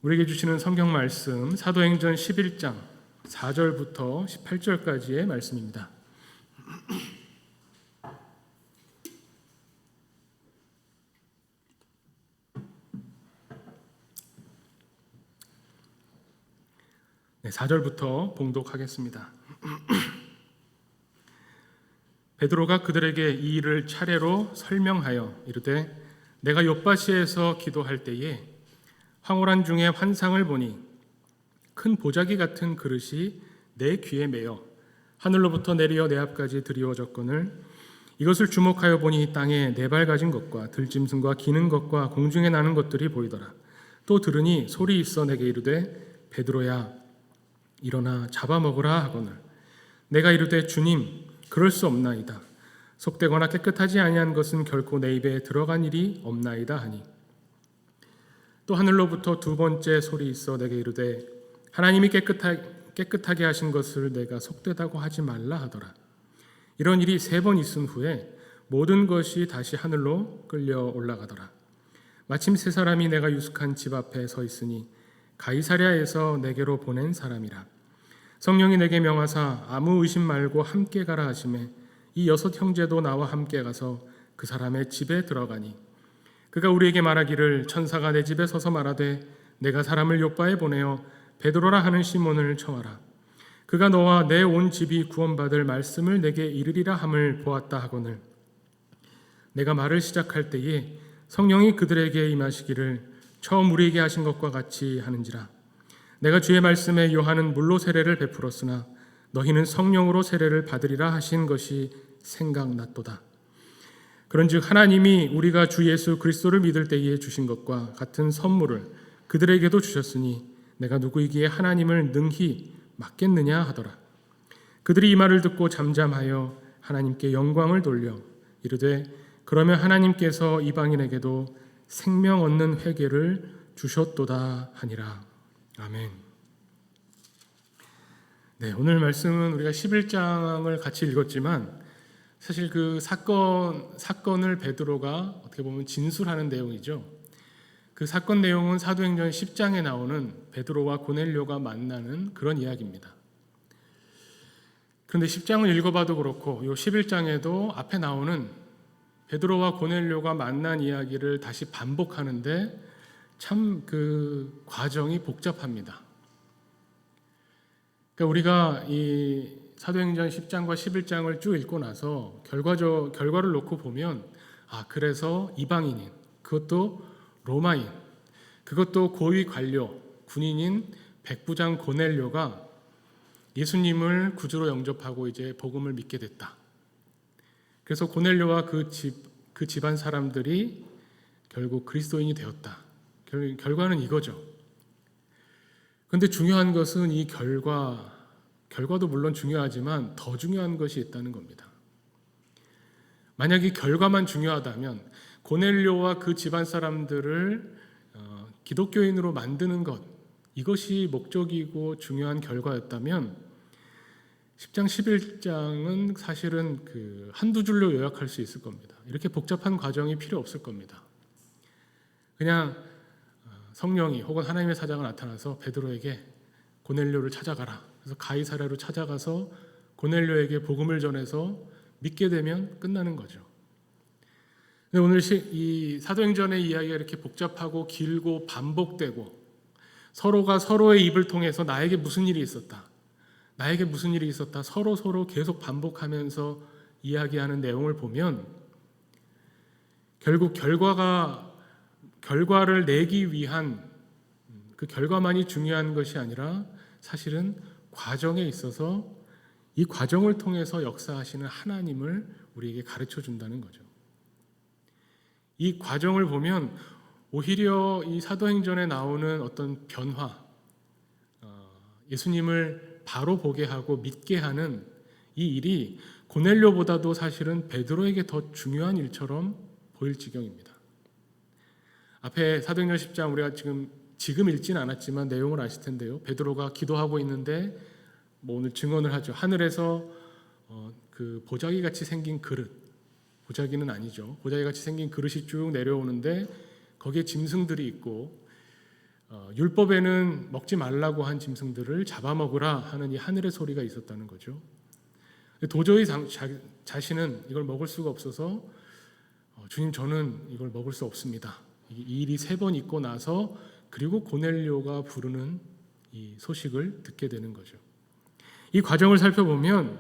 우리에게 주시는 성경 말씀 사도행전 11장 4절부터 18절까지의 말씀입니다. 네, 4절부터 봉독하겠습니다. 베드로가 그들에게 이 일을 차례로 설명하여 이르되 내가 욥바시에서 기도할 때에 황홀한 중에 환상을 보니 큰 보자기 같은 그릇이 내 귀에 매어 하늘로부터 내려 내 앞까지 드리워졌거늘 이것을 주목하여 보니 땅에 네 발 가진 것과 들짐승과 기는 것과 공중에 나는 것들이 보이더라. 또 들으니 소리 있어 내게 이르되 베드로야 일어나 잡아먹으라 하거늘 내가 이르되 주님 그럴 수 없나이다. 속되거나 깨끗하지 아니한 것은 결코 내 입에 들어간 일이 없나이다 하니 또 하늘로부터 두 번째 소리 있어 내게 이르되 하나님이 깨끗하게 하신 것을 내가 속되다고 하지 말라 하더라. 이런 일이 3번 있은 후에 모든 것이 다시 하늘로 끌려 올라가더라. 마침 3사람이 내가 유숙한 집 앞에 서 있으니 가이사랴에서 내게로 보낸 사람이라. 성령이 내게 명하사 아무 의심 말고 함께 가라 하시매 이 6 형제도 나와 함께 가서 그 사람의 집에 들어가니 그가 우리에게 말하기를 천사가 내 집에 서서 말하되 내가 사람을 욥바에 보내어 베드로라 하는 시몬을 청하라. 그가 너와 내 온 집이 구원받을 말씀을 내게 이르리라 함을 보았다 하거늘 내가 말을 시작할 때에 성령이 그들에게 임하시기를 처음 우리에게 하신 것과 같이 하는지라. 내가 주의 말씀에 요한은 물로 세례를 베풀었으나 너희는 성령으로 세례를 받으리라 하신 것이 생각났도다. 그런즉 하나님이 우리가 주 예수 그리스도를 믿을 때에 주신 것과 같은 선물을 그들에게도 주셨으니 내가 누구이기에 하나님을 능히 막겠느냐 하더라. 그들이 이 말을 듣고 잠잠하여 하나님께 영광을 돌려 이르되 그러면 하나님께서 이방인에게도 생명 얻는 회개를 주셨도다 하니라. 아멘. 네, 오늘 말씀은 우리가 11장을 같이 읽었지만 사실 그 사건을 베드로가 어떻게 보면 진술하는 내용이죠. 그 사건 내용은 사도행전 10장에 나오는 베드로와 고넬료가 만나는 그런 이야기입니다. 그런데 10장을 읽어봐도 그렇고 이 11장에도 앞에 나오는 베드로와 고넬료가 만난 이야기를 다시 반복하는데 참 그 과정이 복잡합니다. 그러니까 우리가 이 사도행전 10장과 11장을 쭉 읽고 나서 결과를 놓고 보면 그래서 이방인인, 그것도 로마인, 그것도 고위 관료, 군인인 백부장 고넬료가 예수님을 구주로 영접하고 이제 복음을 믿게 됐다. 그래서 고넬료와 그 집안 사람들이 결국 그리스도인이 되었다. 결과는 이거죠. 그런데 중요한 것은 이 결과도 물론 중요하지만 더 중요한 것이 있다는 겁니다. 만약 이 결과만 중요하다면 고넬료와 그 집안 사람들을 기독교인으로 만드는 것, 이것이 목적이고 중요한 결과였다면 10장, 11장은 사실은 한두 줄로 요약할 수 있을 겁니다. 이렇게 복잡한 과정이 필요 없을 겁니다. 그냥 성령이 혹은 하나님의 사자가 나타나서 베드로에게 고넬료를 찾아가라. 그래서 가이사랴로 찾아가서 고넬료에게 복음을 전해서 믿게 되면 끝나는 거죠. 근데 오늘 이 사도행전의 이야기가 이렇게 복잡하고 길고 반복되고 서로가 서로의 입을 통해서 나에게 무슨 일이 있었다. 서로 계속 반복하면서 이야기하는 내용을 보면 결국 결과를 내기 위한 그 결과만이 중요한 것이 아니라 사실은 과정에 있어서 이 과정을 통해서 역사하시는 하나님을 우리에게 가르쳐 준다는 거죠. 이 과정을 보면 오히려 이 사도행전에 나오는 어떤 변화, 예수님을 바로 보게 하고 믿게 하는 이 일이 고넬료보다도 사실은 베드로에게 더 중요한 일처럼 보일 지경입니다. 앞에 사도행전 10장 우리가 지금 읽지는 않았지만 내용을 아실 텐데요. 베드로가 기도하고 있는데 오늘 증언을 하죠. 하늘에서 그 보자기 같이 생긴 그릇, 보자기는 아니죠. 보자기 같이 생긴 그릇이 쭉 내려오는데 거기에 짐승들이 있고 율법에는 먹지 말라고 한 짐승들을 잡아먹으라 하는 이 하늘의 소리가 있었다는 거죠. 도저히 자신은 이걸 먹을 수가 없어서 주님, 저는 이걸 먹을 수 없습니다. 이 일이 3번 있고 나서 그리고 고넬료가 부르는 이 소식을 듣게 되는 거죠. 이 과정을 살펴보면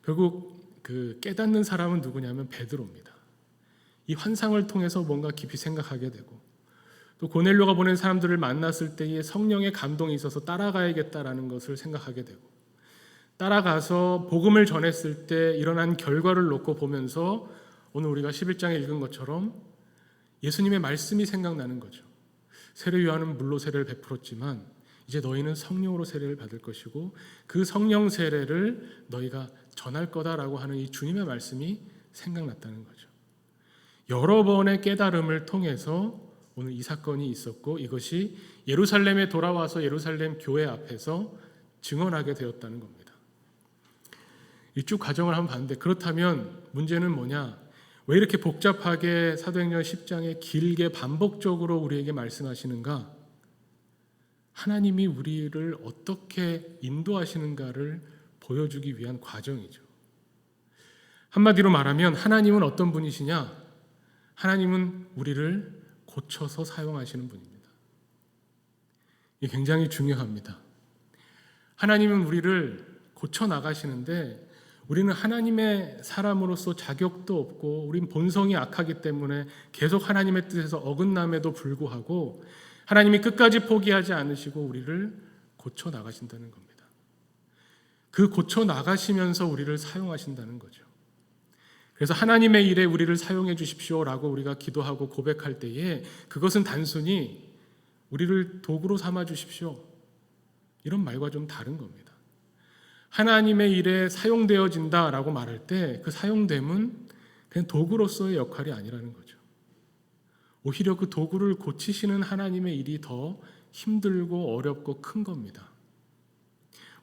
결국 그 깨닫는 사람은 누구냐면 베드로입니다. 이 환상을 통해서 뭔가 깊이 생각하게 되고, 또 고넬료가 보낸 사람들을 만났을 때의 성령의 감동이 있어서 따라가야겠다라는 것을 생각하게 되고, 따라가서 복음을 전했을 때 일어난 결과를 놓고 보면서 오늘 우리가 11장에 읽은 것처럼 예수님의 말씀이 생각나는 거죠. 세례 요한은 물로 세례를 베풀었지만 이제 너희는 성령으로 세례를 받을 것이고 그 성령 세례를 너희가 전할 거다라고 하는 이 주님의 말씀이 생각났다는 거죠. 여러 번의 깨달음을 통해서 오늘 이 사건이 있었고, 이것이 예루살렘에 돌아와서 예루살렘 교회 앞에서 증언하게 되었다는 겁니다. 이 쭉 과정을 한번 봤는데, 그렇다면 문제는 뭐냐? 왜 이렇게 복잡하게 사도행전 10장에 길게 반복적으로 우리에게 말씀하시는가? 하나님이 우리를 어떻게 인도하시는가를 보여주기 위한 과정이죠. 한마디로 말하면 하나님은 어떤 분이시냐? 하나님은 우리를 고쳐서 사용하시는 분입니다. 이게 굉장히 중요합니다. 하나님은 우리를 고쳐 나가시는데 우리는 하나님의 사람으로서 자격도 없고 우린 본성이 악하기 때문에 계속 하나님의 뜻에서 어긋남에도 불구하고 하나님이 끝까지 포기하지 않으시고 우리를 고쳐 나가신다는 겁니다. 그 고쳐 나가시면서 우리를 사용하신다는 거죠. 그래서 하나님의 일에 우리를 사용해 주십시오라고 우리가 기도하고 고백할 때에 그것은 단순히 우리를 도구로 삼아 주십시오 이런 말과 좀 다른 겁니다. 하나님의 일에 사용되어진다라고 말할 때 그 사용됨은 그냥 도구로서의 역할이 아니라는 거죠. 오히려 그 도구를 고치시는 하나님의 일이 더 힘들고 어렵고 큰 겁니다.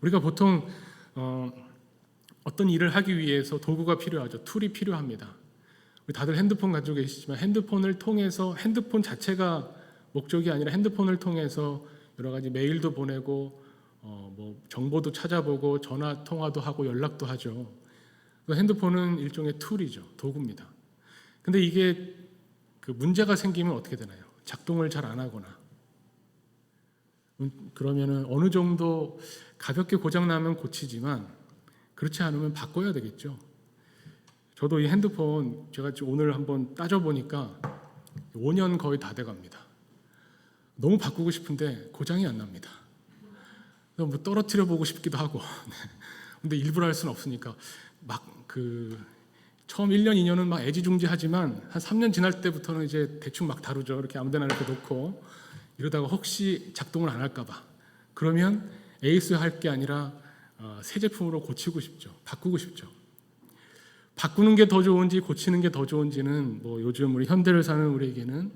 우리가 보통 어떤 일을 하기 위해서 도구가 필요하죠. 툴이 필요합니다. 우리 다들 핸드폰 가지고 계시지만 핸드폰을 통해서 핸드폰 자체가 목적이 아니라 핸드폰을 통해서 여러 가지 메일도 보내고 뭐 정보도 찾아보고 전화 통화도 하고 연락도 하죠. 핸드폰은 일종의 툴이죠. 도구입니다. 근데 이게 그 문제가 생기면 어떻게 되나요? 작동을 잘 안 하거나 그러면은 어느 정도 가볍게 고장 나면 고치지만 그렇지 않으면 바꿔야 되겠죠. 저도 이 핸드폰 제가 오늘 한번 따져보니까 5년 거의 다 돼갑니다. 너무 바꾸고 싶은데 고장이 안 납니다. 뭐 떨어뜨려 보고 싶기도 하고 근데 일부러 할 수는 없으니까 막 처음 1년 2년은 막 애지중지하지만 한 3년 지날 때부터는 이제 대충 막 다루죠. 이렇게 아무데나 이렇게 놓고 이러다가 혹시 작동을 안 할까 봐 그러면 에이스 할 게 아니라 새 제품으로 고치고 싶죠. 바꾸고 싶죠. 바꾸는 게 더 좋은지 고치는 게 더 좋은지는 뭐 요즘 우리 현대를 사는 우리에게는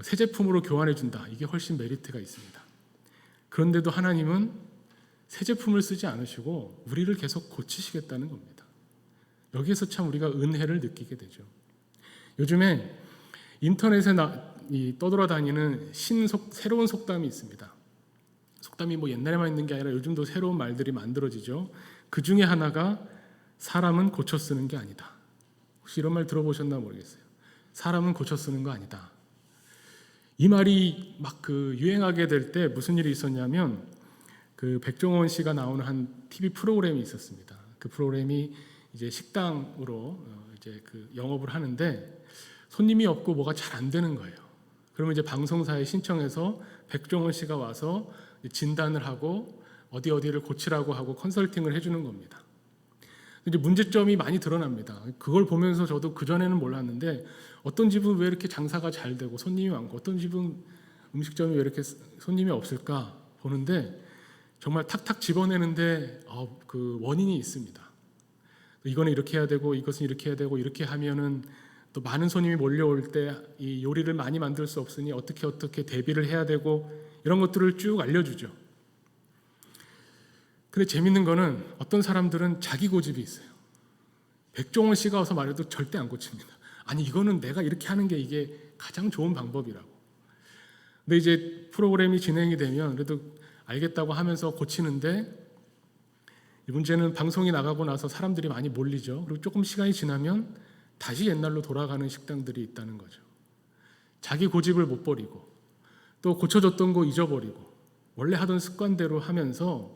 새 제품으로 교환해 준다. 이게 훨씬 메리트가 있습니다. 그런데도 하나님은 새 제품을 쓰지 않으시고 우리를 계속 고치시겠다는 겁니다. 여기에서 참 우리가 은혜를 느끼게 되죠. 요즘에 인터넷에 떠돌아다니는 새로운 속담이 있습니다. 속담이 뭐 옛날에만 있는 게 아니라 요즘도 새로운 말들이 만들어지죠. 그 중에 하나가 사람은 고쳐 쓰는 게 아니다. 혹시 이런 말 들어보셨나 모르겠어요. 사람은 고쳐 쓰는 거 아니다. 이 말이 막 유행하게 될 때 무슨 일이 있었냐면 백종원 씨가 나오는 한 TV 프로그램이 있었습니다. 그 프로그램이 이제 식당으로 이제 영업을 하는데 손님이 없고 뭐가 잘 안 되는 거예요. 그러면 이제 방송사에 신청해서 백종원 씨가 와서 진단을 하고 어디를 고치라고 하고 컨설팅을 해주는 겁니다. 이제 문제점이 많이 드러납니다. 그걸 보면서 저도 그전에는 몰랐는데 어떤 집은 왜 이렇게 장사가 잘 되고 손님이 많고 어떤 집은 음식점이 왜 이렇게 손님이 없을까 보는데 정말 탁탁 집어내는데 그 원인이 있습니다. 이거는 이렇게 해야 되고 이것은 이렇게 해야 되고 이렇게 하면은 또 많은 손님이 몰려올 때 이 요리를 많이 만들 수 없으니 어떻게 대비를 해야 되고 이런 것들을 쭉 알려주죠. 근데 재밌는 거는 어떤 사람들은 자기 고집이 있어요. 백종원 씨가 와서 말해도 절대 안 고칩니다. 아니 이거는 내가 이렇게 하는 게 이게 가장 좋은 방법이라고. 근데 이제 프로그램이 진행이 되면 그래도 알겠다고 하면서 고치는데, 이 문제는 방송이 나가고 나서 사람들이 많이 몰리죠. 그리고 조금 시간이 지나면 다시 옛날로 돌아가는 식당들이 있다는 거죠. 자기 고집을 못 버리고 또 고쳐줬던 거 잊어버리고 원래 하던 습관대로 하면서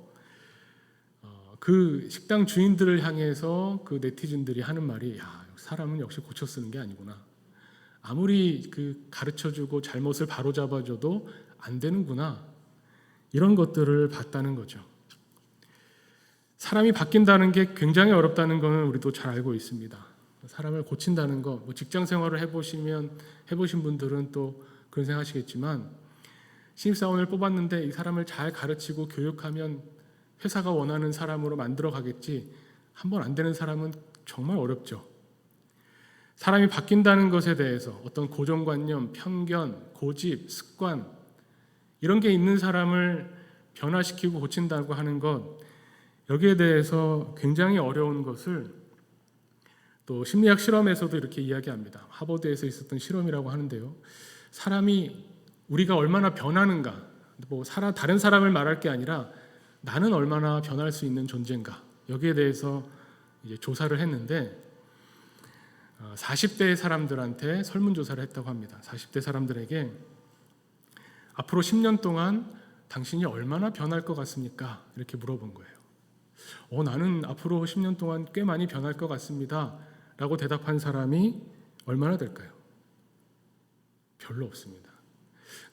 그 식당 주인들을 향해서 그 네티즌들이 하는 말이, 야, 사람은 역시 고쳐 쓰는 게 아니구나. 아무리 그 가르쳐주고 잘못을 바로잡아줘도 안 되는구나. 이런 것들을 봤다는 거죠. 사람이 바뀐다는 게 굉장히 어렵다는 것은 우리도 잘 알고 있습니다. 사람을 고친다는 거, 직장 생활을 해보신 분들은 또 그런 생각하시겠지만, 신입사원을 뽑았는데 이 사람을 잘 가르치고 교육하면 회사가 원하는 사람으로 만들어 가겠지, 한번 안 되는 사람은 정말 어렵죠. 사람이 바뀐다는 것에 대해서 어떤 고정관념, 편견, 고집, 습관 이런 게 있는 사람을 변화시키고 고친다고 하는 것, 여기에 대해서 굉장히 어려운 것을 또 심리학 실험에서도 이렇게 이야기합니다. 하버드에서 있었던 실험이라고 하는데요. 사람이 우리가 얼마나 변하는가, 다른 사람을 말할 게 아니라 나는 얼마나 변할 수 있는 존재인가, 여기에 대해서 이제 조사를 했는데 40대 사람들한테 설문조사를 했다고 합니다. 40대 사람들에게 앞으로 10년 동안 당신이 얼마나 변할 것 같습니까? 이렇게 물어본 거예요. 나는 앞으로 10년 동안 꽤 많이 변할 것 같습니다 라고 대답한 사람이 얼마나 될까요? 별로 없습니다.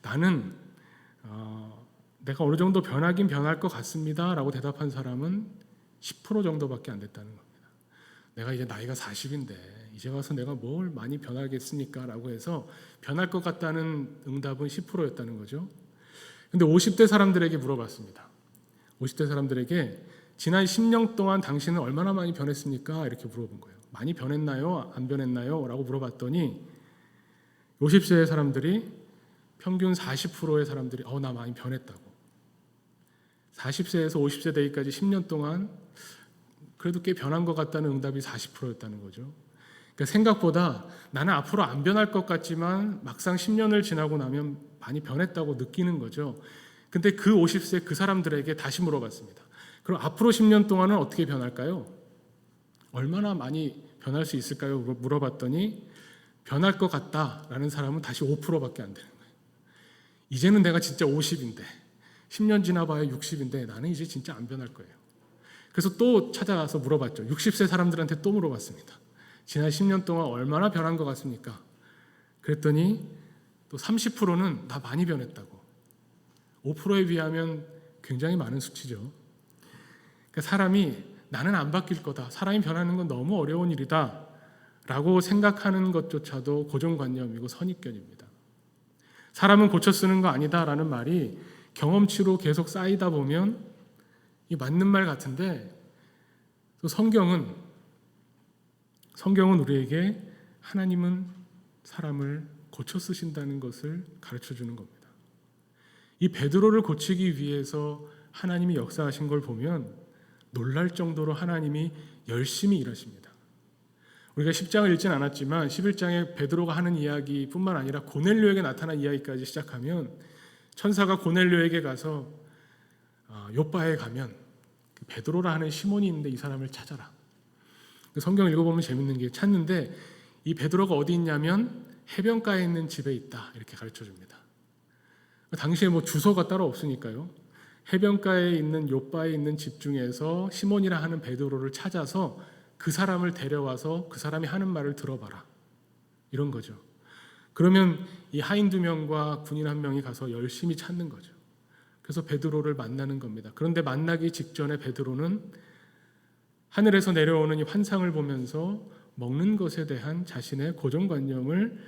나는 내가 어느 정도 변하긴 변할 것 같습니다 라고 대답한 사람은 10% 정도밖에 안 됐다는 겁니다. 내가 이제 나이가 40인데 이제 와서 내가 뭘 많이 변하겠습니까? 라고 해서 변할 것 같다는 응답은 10%였다는 거죠. 근데 50대 사람들에게 물어봤습니다. 50대 사람들에게 지난 10년 동안 당신은 얼마나 많이 변했습니까? 이렇게 물어본 거예요. 많이 변했나요? 안 변했나요? 라고 물어봤더니 50세 사람들이 평균 40%의 사람들이 나 많이 변했다고. 40세에서 50세 되기까지 10년 동안 그래도 꽤 변한 것 같다는 응답이 40%였다는 거죠. 그러니까 생각보다 나는 앞으로 안 변할 것 같지만 막상 10년을 지나고 나면 많이 변했다고 느끼는 거죠. 근데 그 50세 그 사람들에게 다시 물어봤습니다. 그럼 앞으로 10년 동안은 어떻게 변할까요? 얼마나 많이 변할 수 있을까요? 물어봤더니 변할 것 같다라는 사람은 다시 5%밖에 안 되는 거예요. 이제는 내가 진짜 50인데 10년 지나봐야 60인데 나는 이제 진짜 안 변할 거예요. 그래서 또 찾아가서 물어봤죠. 60세 사람들한테 또 물어봤습니다. 지난 10년 동안 얼마나 변한 것 같습니까? 그랬더니 또 30%는 나 많이 변했다고. 5%에 비하면 굉장히 많은 수치죠. 그러니까 사람이 나는 안 바뀔 거다, 사람이 변하는 건 너무 어려운 일이다 라고 생각하는 것조차도 고정관념이고 선입견입니다. 사람은 고쳐 쓰는 거 아니다 라는 말이 경험치로 계속 쌓이다 보면 이 맞는 말 같은데, 또 성경은 우리에게 하나님은 사람을 고쳐 쓰신다는 것을 가르쳐 주는 겁니다. 이 베드로를 고치기 위해서 하나님이 역사하신 걸 보면 놀랄 정도로 하나님이 열심히 일하십니다. 우리가 10장을 읽진 않았지만 11장에 베드로가 하는 이야기뿐만 아니라 고넬료에게 나타난 이야기까지 시작하면 천사가 고넬료에게 가서 요빠에 가면 베드로라 하는 시몬이 있는데 이 사람을 찾아라. 성경 읽어보면 재밌는 게, 찾는데 이 베드로가 어디 있냐면 해변가에 있는 집에 있다 이렇게 가르쳐줍니다. 당시에 주소가 따로 없으니까요. 해변가에 있는 요빠에 있는 집 중에서 시몬이라 하는 베드로를 찾아서 그 사람을 데려와서 그 사람이 하는 말을 들어봐라, 이런 거죠. 그러면 이 하인 2명과 군인 1명이 가서 열심히 찾는 거죠. 그래서 베드로를 만나는 겁니다. 그런데 만나기 직전에 베드로는 하늘에서 내려오는 이 환상을 보면서 먹는 것에 대한 자신의 고정관념을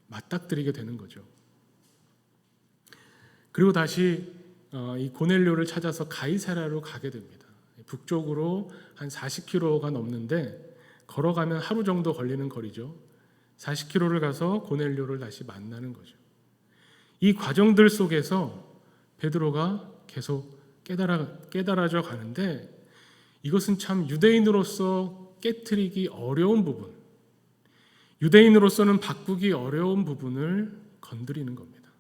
맞닥뜨리게 되는 거죠. 그리고 다시 이 고넬료를 찾아서 가이사랴로 가게 됩니다. 북쪽으로 한 40km가 넘는데 걸어가면 하루 정도 걸리는 거리죠. 40km를 가서 고넬료를 다시 만나는 거죠. 이 과정들 속에서 베드로가 계속 깨달아져 가는데, 이것은 참 유대인으로서 깨트리기 어려운 부분, 유대인으로서는 바꾸기 어려운 부분을 건드리는 겁니다.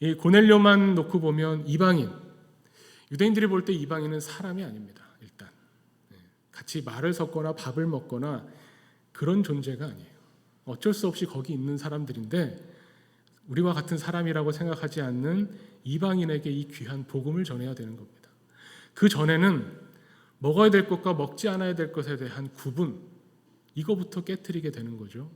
이 고넬료만 놓고 보면 이방인, 유대인들이 볼 때 이방인은 사람이 아닙니다. 일단 같이 말을 섞거나 밥을 먹거나 그런 존재가 아니에요. 어쩔 수 없이 거기 있는 사람들인데 우리와 같은 사람이라고 생각하지 않는 이방인에게 이 귀한 복음을 전해야 되는 겁니다. 그 전에는 먹어야 될 것과 먹지 않아야 될 것에 대한 구분, 이거부터 깨트리게 되는 거죠.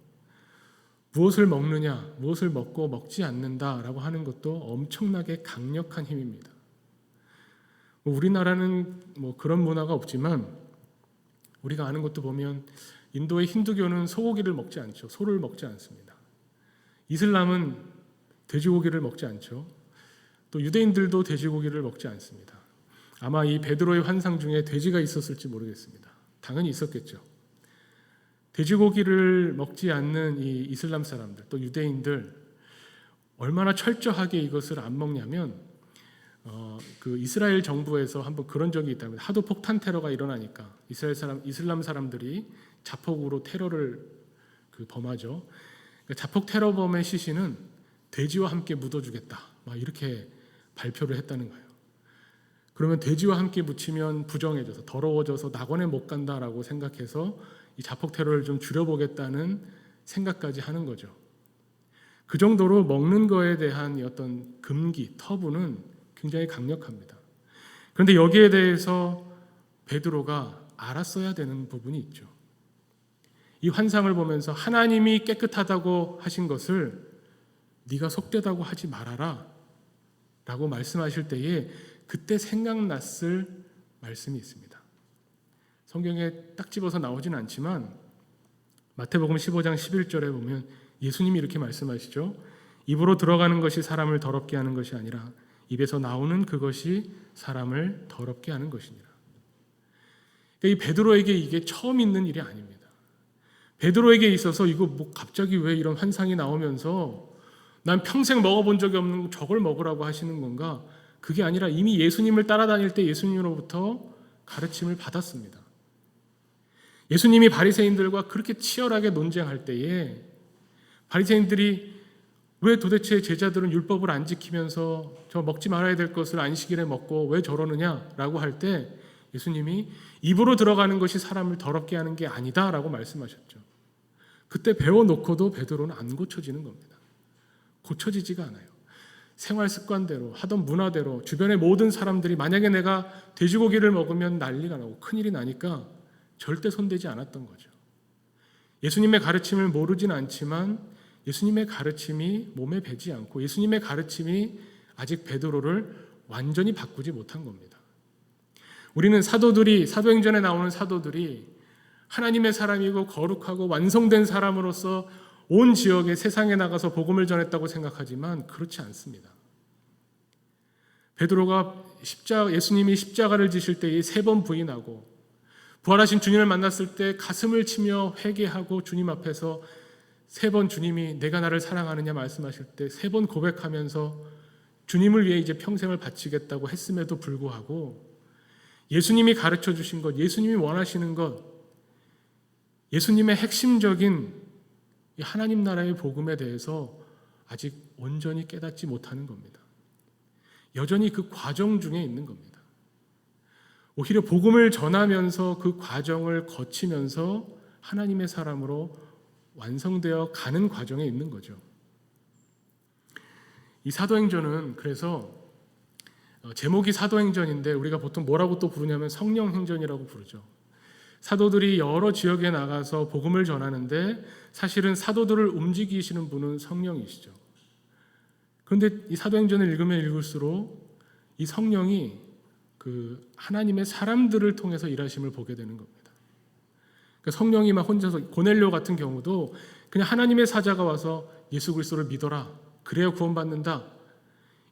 무엇을 먹느냐, 무엇을 먹고 먹지 않는다라고 하는 것도 엄청나게 강력한 힘입니다. 우리나라는 그런 문화가 없지만 우리가 아는 것도 보면 인도의 힌두교는 소고기를 먹지 않죠. 소를 먹지 않습니다. 이슬람은 돼지고기를 먹지 않죠. 또 유대인들도 돼지고기를 먹지 않습니다. 아마 이 베드로의 환상 중에 돼지가 있었을지 모르겠습니다. 당연히 있었겠죠. 돼지고기를 먹지 않는 이 이슬람 사람들, 또 유대인들 얼마나 철저하게 이것을 안 먹냐면 그 이스라엘 정부에서 한번 그런 적이 있답니다. 하도 폭탄 테러가 일어나니까 이슬람 사람들이 자폭으로 테러를 범하죠. 자폭 테러범의 시신은 돼지와 함께 묻어주겠다, 막 이렇게 발표를 했다는 거예요. 그러면 돼지와 함께 묻히면 부정해져서 더러워져서 낙원에 못 간다라고 생각해서 이 자폭 테러를 좀 줄여보겠다는 생각까지 하는 거죠. 그 정도로 먹는 거에 대한 어떤 금기, 터부는 굉장히 강력합니다. 그런데 여기에 대해서 베드로가 알았어야 되는 부분이 있죠. 이 환상을 보면서 하나님이 깨끗하다고 하신 것을 네가 속되다고 하지 말아라 라고 말씀하실 때에 그때 생각났을 말씀이 있습니다. 성경에 딱 집어서 나오진 않지만 마태복음 15장 11절에 보면 예수님이 이렇게 말씀하시죠. 입으로 들어가는 것이 사람을 더럽게 하는 것이 아니라 입에서 나오는 그것이 사람을 더럽게 하는 것이니라. 이 베드로에게 이게 처음 있는 일이 아닙니다. 베드로에게 있어서 이거 갑자기 왜 이런 환상이 나오면서 난 평생 먹어본 적이 없는 저걸 먹으라고 하시는 건가? 그게 아니라 이미 예수님을 따라다닐 때 예수님으로부터 가르침을 받았습니다. 예수님이 바리새인들과 그렇게 치열하게 논쟁할 때에 바리새인들이 왜 도대체 제자들은 율법을 안 지키면서 저 먹지 말아야 될 것을 안식일에 먹고 왜 저러느냐라고 할 때 예수님이 입으로 들어가는 것이 사람을 더럽게 하는 게 아니다라고 말씀하셨죠. 그때 배워놓고도 베드로는 안 고쳐지는 겁니다. 고쳐지지가 않아요. 생활 습관대로 하던 문화대로 주변의 모든 사람들이 만약에 내가 돼지고기를 먹으면 난리가 나고 큰일이 나니까 절대 손대지 않았던 거죠. 예수님의 가르침을 모르진 않지만 예수님의 가르침이 몸에 배지 않고 예수님의 가르침이 아직 베드로를 완전히 바꾸지 못한 겁니다. 우리는 사도행전에 나오는 사도들이 하나님의 사람이고 거룩하고 완성된 사람으로서 온 지역에 세상에 나가서 복음을 전했다고 생각하지만 그렇지 않습니다. 베드로가 예수님이 십자가를 지실 때에 3번 부인하고 부활하신 주님을 만났을 때 가슴을 치며 회개하고 주님 앞에서 3번 주님이 내가 나를 사랑하느냐 말씀하실 때 3번 고백하면서 주님을 위해 이제 평생을 바치겠다고 했음에도 불구하고 예수님이 가르쳐 주신 것, 예수님이 원하시는 것, 예수님의 핵심적인 이 하나님 나라의 복음에 대해서 아직 온전히 깨닫지 못하는 겁니다. 여전히 그 과정 중에 있는 겁니다. 오히려 복음을 전하면서 그 과정을 거치면서 하나님의 사람으로 완성되어 가는 과정에 있는 거죠. 이 사도행전은 그래서 제목이 사도행전인데 우리가 보통 뭐라고 또 부르냐면 성령행전이라고 부르죠. 사도들이 여러 지역에 나가서 복음을 전하는데 사실은 사도들을 움직이시는 분은 성령이시죠. 그런데 이 사도행전을 읽으면 읽을수록 이 성령이 그 하나님의 사람들을 통해서 일하심을 보게 되는 겁니다. 그러니까 성령이 막 혼자서 고넬료 같은 경우도 그냥 하나님의 사자가 와서 예수 그리스도를 믿어라. 그래야 구원받는다.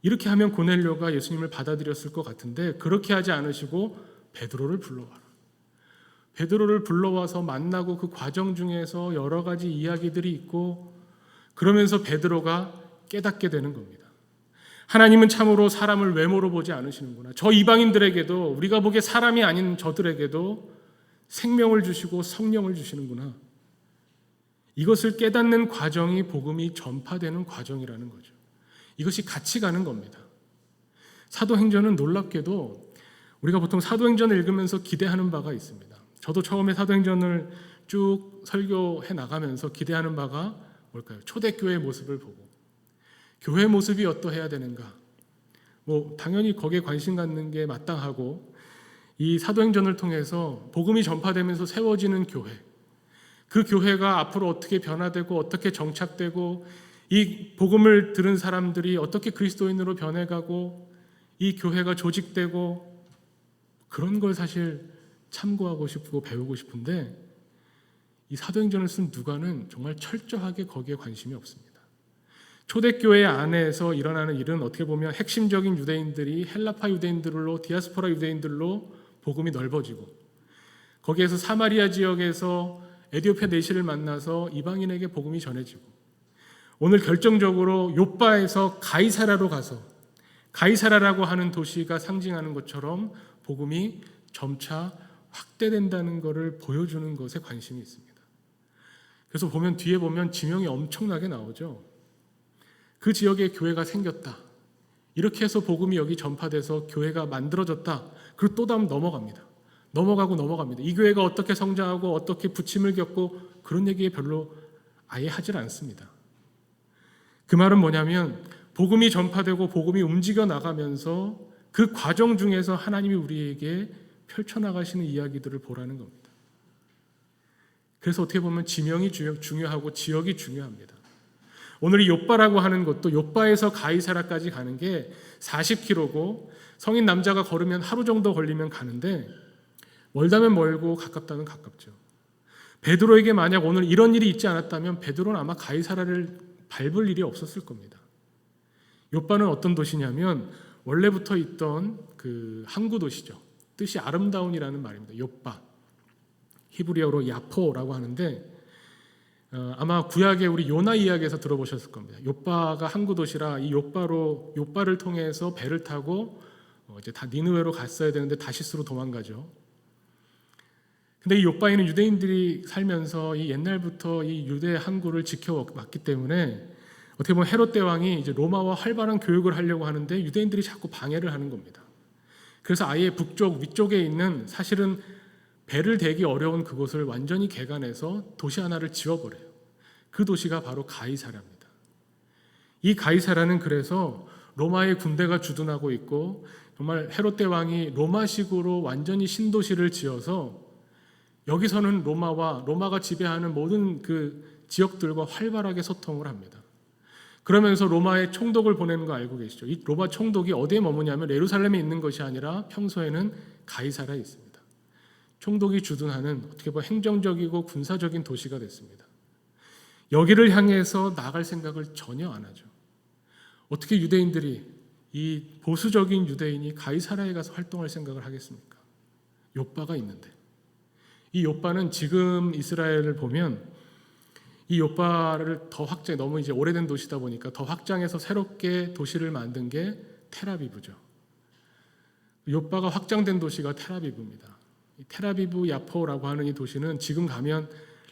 이렇게 하면 고넬료가 예수님을 받아들였을 것 같은데 그렇게 하지 않으시고 베드로를 불러와라. 베드로를 불러와서 만나고 그 과정 중에서 여러 가지 이야기들이 있고 그러면서 베드로가 깨닫게 되는 겁니다. 하나님은 참으로 사람을 외모로 보지 않으시는구나. 저 이방인들에게도 우리가 보기에 사람이 아닌 저들에게도 생명을 주시고 성령을 주시는구나. 이것을 깨닫는 과정이 복음이 전파되는 과정이라는 거죠. 이것이 같이 가는 겁니다. 사도행전은 놀랍게도 우리가 보통 사도행전을 읽으면서 기대하는 바가 있습니다. 저도 처음에 사도행전을 쭉 설교해 나가면서 기대하는 바가 뭘까요? 초대교회의 모습을 보고 교회의 모습이 어떠해야 되는가? 당연히 거기에 관심 갖는 게 마땅하고 이 사도행전을 통해서 복음이 전파되면서 세워지는 교회, 그 교회가 앞으로 어떻게 변화되고 어떻게 정착되고 이 복음을 들은 사람들이 어떻게 그리스도인으로 변해가고 이 교회가 조직되고 그런 걸 사실 참고하고 싶고 배우고 싶은데 이 사도행전을 쓴 누가는 정말 철저하게 거기에 관심이 없습니다. 초대교회 안에서 일어나는 일은 어떻게 보면 핵심적인 유대인들이 헬라파 유대인들로 디아스포라 유대인들로 복음이 넓어지고 거기에서 사마리아 지역에서 에디오피아 내시를 만나서 이방인에게 복음이 전해지고 오늘 결정적으로 욥바에서 가이사라로 가서 가이사라라고 하는 도시가 상징하는 것처럼 복음이 점차 확대된다는 것을 보여주는 것에 관심이 있습니다. 그래서 뒤에 보면 지명이 엄청나게 나오죠. 그 지역에 교회가 생겼다. 이렇게 해서 복음이 여기 전파돼서 교회가 만들어졌다. 그리고 또 다음 넘어갑니다. 넘어갑니다. 이 교회가 어떻게 성장하고 어떻게 부침을 겪고 그런 얘기 별로 아예 하질 않습니다. 그 말은 뭐냐면 복음이 전파되고 복음이 움직여 나가면서 그 과정 중에서 하나님이 우리에게 펼쳐나가시는 이야기들을 보라는 겁니다. 그래서 어떻게 보면 지명이 중요하고 지역이 중요합니다. 오늘 이 욥바라고 하는 것도 욥바에서 가이사라까지 가는 게 40km고 성인 남자가 걸으면 하루 정도 걸리면 가는데 멀다면 멀고 가깝다면 가깝죠. 베드로에게 만약 오늘 이런 일이 있지 않았다면 베드로는 아마 가이사라를 밟을 일이 없었을 겁니다. 욥바는 어떤 도시냐면 원래부터 있던 그 항구 도시죠. 뜻이 아름다운이라는 말입니다. 욥바. 히브리어로 야포라고 하는데 아마 구약의 우리 요나 이야기에서 들어보셨을 겁니다. 욥바가 항구 도시라 이 욥바를 통해서 배를 타고 이제 다 니느웨로 갔어야 되는데 다시스로 도망가죠. 근데 이 욥바에는 유대인들이 살면서 이 옛날부터 이 유대 항구를 지켜왔기 때문에 어떻게 보면 헤롯 대왕이 이제 로마와 활발한 교육을 하려고 하는데 유대인들이 자꾸 방해를 하는 겁니다. 그래서 아예 북쪽 위쪽에 있는 사실은 배를 대기 어려운 그곳을 완전히 개간해서 도시 하나를 지어버려요. 그 도시가 바로 가이사라입니다. 이 가이사라는 그래서 로마의 군대가 주둔하고 있고 정말 헤롯 대왕이 로마식으로 완전히 신도시를 지어서 여기서는 로마가 지배하는 모든 그 지역들과 활발하게 소통을 합니다. 그러면서 로마에 총독을 보내는 거 알고 계시죠? 이 로마 총독이 어디에 머무냐면 예루살렘에 있는 것이 아니라 평소에는 가이사라에 있습니다. 총독이 주둔하는 어떻게 보면 행정적이고 군사적인 도시가 됐습니다. 여기를 향해서 나갈 생각을 전혀 안 하죠. 어떻게 유대인들이 이 보수적인 유대인이 가이사라에 가서 활동할 생각을 하겠습니까? 욥바가 있는데 이 욥바는 지금 이스라엘을 보면 이 욥바를 더 확장, 너무 이제 오래된 도시다 보니까 더 확장해서 새롭게 도시를 만든 게 텔아비브죠. 욥바가 확장된 도시가 텔아비브입니다. 이 텔아비브 야포라고 하는 이 도시는 지금 가면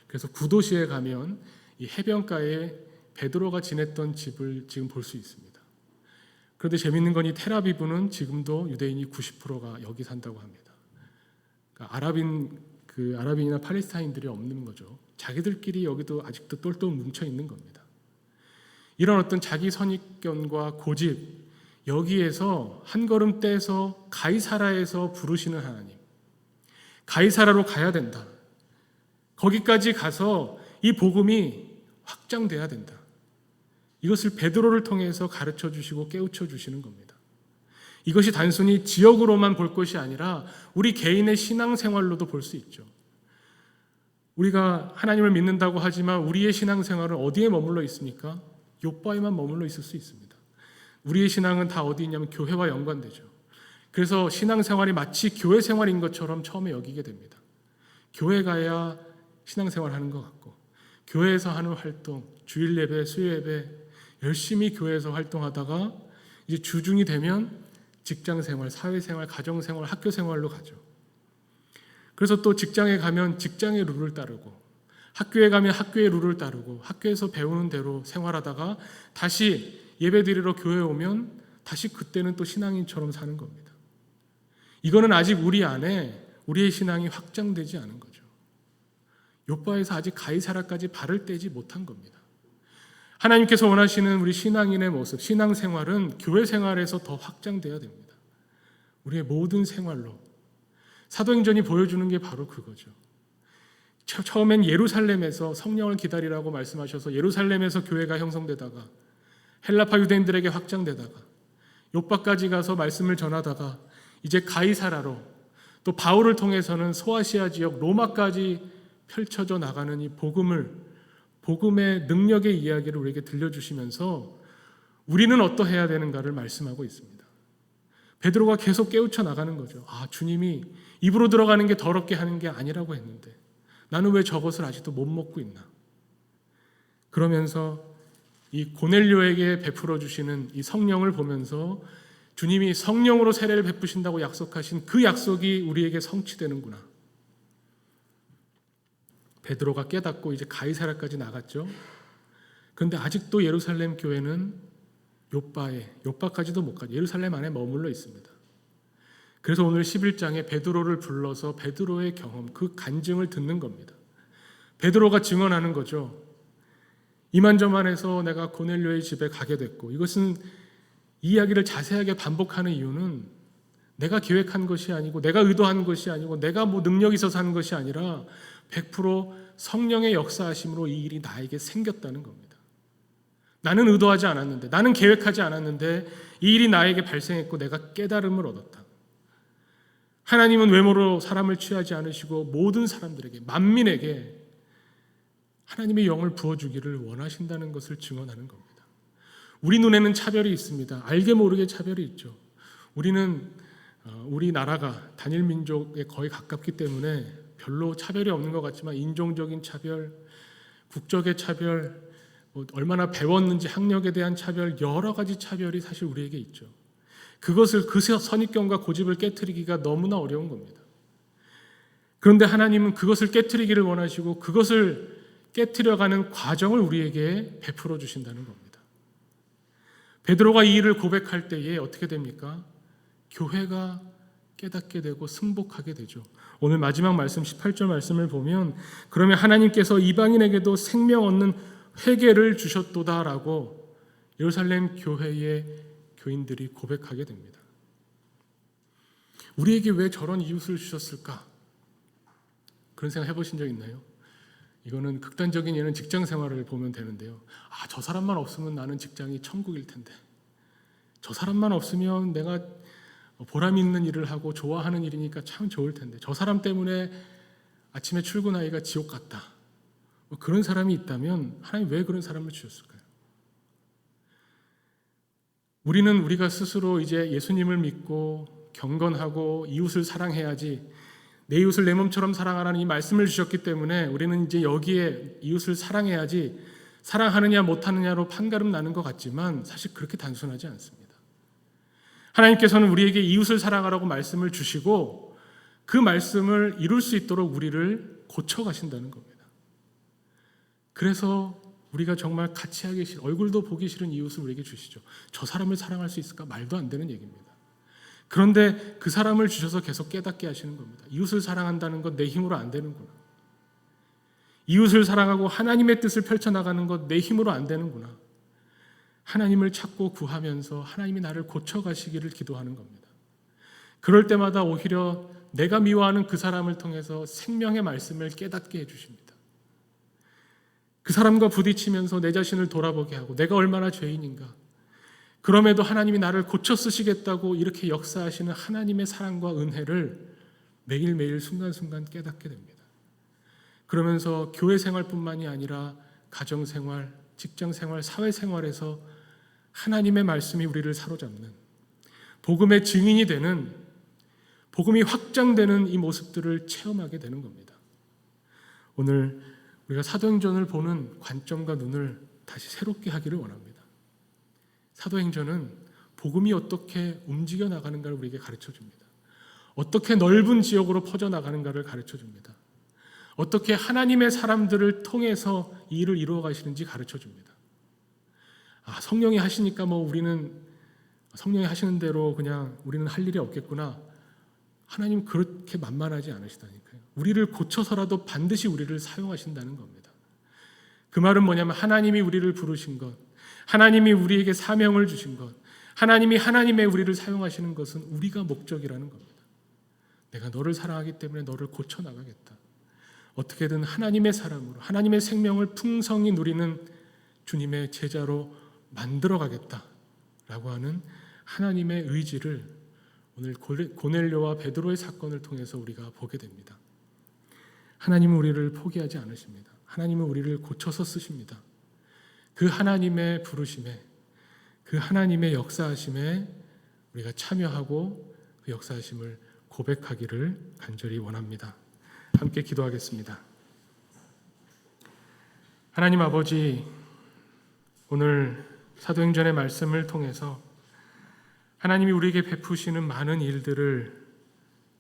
그래서 구도시에 가면 이 해변가에 베드로가 지냈던 집을 지금 볼 수 있습니다. 그런데 재밌는 건 이 텔아비브는 지금도 유대인이 90%가 여기 산다고 합니다. 그러니까 아랍인이나 팔레스타인들이 없는 거죠. 자기들끼리 여기도 아직도 똘똘 뭉쳐 있는 겁니다. 이런 어떤 자기 선입견과 고집, 여기에서 한 걸음 떼서 가이사라에서 부르시는 하나님, 가이사라로 가야 된다. 거기까지 가서 이 복음이 확장돼야 된다. 이것을 베드로를 통해서 가르쳐 주시고 깨우쳐 주시는 겁니다. 이것이 단순히 지역으로만 볼 것이 아니라 우리 개인의 신앙생활로도 볼 수 있죠. 우리가 하나님을 믿는다고 하지만 우리의 신앙생활은 어디에 머물러 있습니까? 욥바에만 머물러 있을 수 있습니다. 우리의 신앙은 다 어디 있냐면 교회와 연관되죠. 그래서 신앙생활이 마치 교회 생활인 것처럼 처음에 여기게 됩니다. 교회 가야 신앙생활 하는 것 같고 교회에서 하는 활동, 주일 예배, 수요 예배 열심히 교회에서 활동하다가 이제 주중이 되면 직장생활, 사회생활, 가정생활, 학교생활로 가죠. 그래서 또 직장에 가면 직장의 룰을 따르고 학교에 가면 학교의 룰을 따르고 학교에서 배우는 대로 생활하다가 다시 예배드리러 교회에 오면 다시 그때는 또 신앙인처럼 사는 겁니다. 이거는 아직 우리 안에 우리의 신앙이 확장되지 않은 거죠. 욥바에서 아직 가이사라까지 발을 떼지 못한 겁니다. 하나님께서 원하시는 우리 신앙인의 모습, 신앙생활은 교회 생활에서 더 확장돼야 됩니다. 우리의 모든 생활로. 사도행전이 보여주는 게 바로 그거죠. 처음엔 예루살렘에서 성령을 기다리라고 말씀하셔서 예루살렘에서 교회가 형성되다가 헬라파 유대인들에게 확장되다가 욥바까지 가서 말씀을 전하다가 이제 가이사라로 또 바울을 통해서는 소아시아 지역 로마까지 펼쳐져 나가는 이 복음의 능력의 이야기를 우리에게 들려주시면서 우리는 어떠해야 되는가를 말씀하고 있습니다. 베드로가 계속 깨우쳐 나가는 거죠. 주님이 입으로 들어가는 게 더럽게 하는 게 아니라고 했는데 나는 왜 저것을 아직도 못 먹고 있나? 그러면서 이 고넬료에게 베풀어 주시는 이 성령을 보면서 주님이 성령으로 세례를 베푸신다고 약속하신 그 약속이 우리에게 성취되는구나. 베드로가 깨닫고 이제 가이사라까지 나갔죠. 그런데 아직도 예루살렘 교회는 욥바까지도 못 가죠. 예루살렘 안에 머물러 있습니다. 그래서 오늘 11장에 베드로를 불러서 베드로의 경험, 그 간증을 듣는 겁니다. 베드로가 증언하는 거죠. 이만저만해서 내가 고넬료의 집에 가게 됐고, 이것은 이 이야기를 자세하게 반복하는 이유는 내가 계획한 것이 아니고 내가 의도한 것이 아니고 내가 능력이 있어서 하는 것이 아니라 100% 성령의 역사하심으로 이 일이 나에게 생겼다는 겁니다. 나는 의도하지 않았는데, 나는 계획하지 않았는데 이 일이 나에게 발생했고 내가 깨달음을 얻었다. 하나님은 외모로 사람을 취하지 않으시고 모든 사람들에게, 만민에게 하나님의 영을 부어주기를 원하신다는 것을 증언하는 겁니다. 우리 눈에는 차별이 있습니다. 알게 모르게 차별이 있죠. 우리 나라가 단일 민족에 거의 가깝기 때문에 별로 차별이 없는 것 같지만 인종적인 차별, 국적의 차별, 얼마나 배웠는지 학력에 대한 차별, 여러 가지 차별이 사실 우리에게 있죠. 그 선입견과 고집을 깨트리기가 너무나 어려운 겁니다. 그런데 하나님은 그것을 깨트리기를 원하시고 그것을 깨트려가는 과정을 우리에게 베풀어 주신다는 겁니다. 베드로가 이 일을 고백할 때에 어떻게 됩니까? 교회가 깨닫게 되고 승복하게 되죠. 오늘 마지막 말씀 18절 말씀을 보면 그러면 하나님께서 이방인에게도 생명 얻는 회개를 주셨도다라고 예루살렘 교회의 교인들이 고백하게 됩니다. 우리에게 왜 저런 이웃을 주셨을까? 그런 생각 해보신 적 있나요? 이거는 극단적인 예는 직장 생활을 보면 되는데요. 저 사람만 없으면 나는 직장이 천국일 텐데, 저 사람만 없으면 내가 보람 있는 일을 하고 좋아하는 일이니까 참 좋을 텐데, 저 사람 때문에 아침에 출근하기가 지옥 같다. 그런 사람이 있다면 하나님 왜 그런 사람을 주셨을까요? 우리가 스스로 이제 예수님을 믿고 경건하고 이웃을 사랑해야지, 내 이웃을 내 몸처럼 사랑하라는 이 말씀을 주셨기 때문에 우리는 이제 여기에 이웃을 사랑해야지, 사랑하느냐 못하느냐로 판가름 나는 것 같지만 사실 그렇게 단순하지 않습니다. 하나님께서는 우리에게 이웃을 사랑하라고 말씀을 주시고 그 말씀을 이룰 수 있도록 우리를 고쳐가신다는 겁니다. 그래서 우리가 정말 같이 하기 싫은, 얼굴도 보기 싫은 이웃을 우리에게 주시죠. 저 사람을 사랑할 수 있을까? 말도 안 되는 얘기입니다. 그런데 그 사람을 주셔서 계속 깨닫게 하시는 겁니다. 이웃을 사랑한다는 건 내 힘으로 안 되는구나. 이웃을 사랑하고 하나님의 뜻을 펼쳐나가는 것 내 힘으로 안 되는구나. 하나님을 찾고 구하면서 하나님이 나를 고쳐가시기를 기도하는 겁니다. 그럴 때마다 오히려 내가 미워하는 그 사람을 통해서 생명의 말씀을 깨닫게 해주십니다. 그 사람과 부딪히면서 내 자신을 돌아보게 하고 내가 얼마나 죄인인가, 그럼에도 하나님이 나를 고쳐 쓰시겠다고 이렇게 역사하시는 하나님의 사랑과 은혜를 매일매일 순간순간 깨닫게 됩니다. 그러면서 교회 생활뿐만이 아니라 가정생활, 직장생활, 사회생활에서 하나님의 말씀이 우리를 사로잡는, 복음의 증인이 되는, 복음이 확장되는 이 모습들을 체험하게 되는 겁니다. 오늘 우리가 사도행전을 보는 관점과 눈을 다시 새롭게 하기를 원합니다. 사도행전은 복음이 어떻게 움직여 나가는가를 우리에게 가르쳐줍니다. 어떻게 넓은 지역으로 퍼져나가는가를 가르쳐줍니다. 어떻게 하나님의 사람들을 통해서 이 일을 이루어 가시는지 가르쳐줍니다. 성령이 하시니까 뭐 우리는 성령이 하시는 대로 그냥 우리는 할 일이 없겠구나. 하나님 그렇게 만만하지 않으시다니까요. 우리를 고쳐서라도 반드시 우리를 사용하신다는 겁니다. 그 말은 뭐냐면 하나님이 우리를 부르신 것, 하나님이 우리에게 사명을 주신 것, 하나님이 하나님의 우리를 사용하시는 것은 우리가 목적이라는 겁니다. 내가 너를 사랑하기 때문에 너를 고쳐나가겠다. 어떻게든 하나님의 사랑으로 하나님의 생명을 풍성히 누리는 주님의 제자로 만들어가겠다라고 하는 하나님의 의지를 오늘 고넬료와 베드로의 사건을 통해서 우리가 보게 됩니다. 하나님은 우리를 포기하지 않으십니다. 하나님은 우리를 고쳐서 쓰십니다. 그 하나님의 부르심에, 그 하나님의 역사하심에 우리가 참여하고 그 역사하심을 고백하기를 간절히 원합니다. 함께 기도하겠습니다. 하나님 아버지, 오늘 사도행전의 말씀을 통해서 하나님이 우리에게 베푸시는 많은 일들을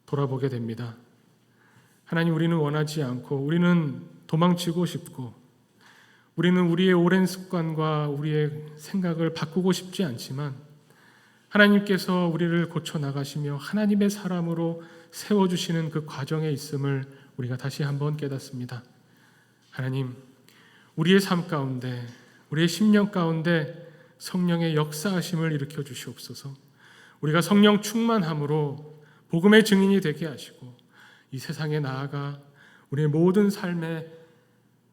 돌아보게 됩니다. 하나님, 우리는 원하지 않고 우리는 도망치고 싶고 우리는 우리의 오랜 습관과 우리의 생각을 바꾸고 싶지 않지만 하나님께서 우리를 고쳐나가시며 하나님의 사람으로 세워주시는 그 과정에 있음을 우리가 다시 한번 깨닫습니다. 하나님, 우리의 삶 가운데, 우리의 심령 가운데 성령의 역사하심을 일으켜 주시옵소서. 우리가 성령 충만함으로 복음의 증인이 되게 하시고 이 세상에 나아가 우리의 모든 삶의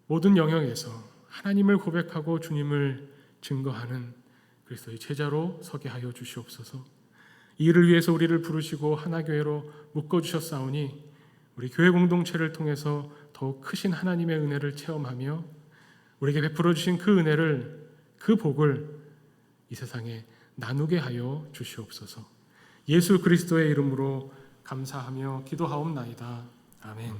모든 영역에서 하나님을 고백하고 주님을 증거하는 그리스도의 제자로 서게 하여 주시옵소서. 이 일을 위해서 우리를 부르시고 하나교회로 묶어주셨사오니 우리 교회 공동체를 통해서 더욱 크신 하나님의 은혜를 체험하며 우리에게 베풀어 주신 그 은혜를, 그 복을 이 세상에 나누게 하여 주시옵소서. 예수 그리스도의 이름으로 감사하며 기도하옵나이다. 아멘.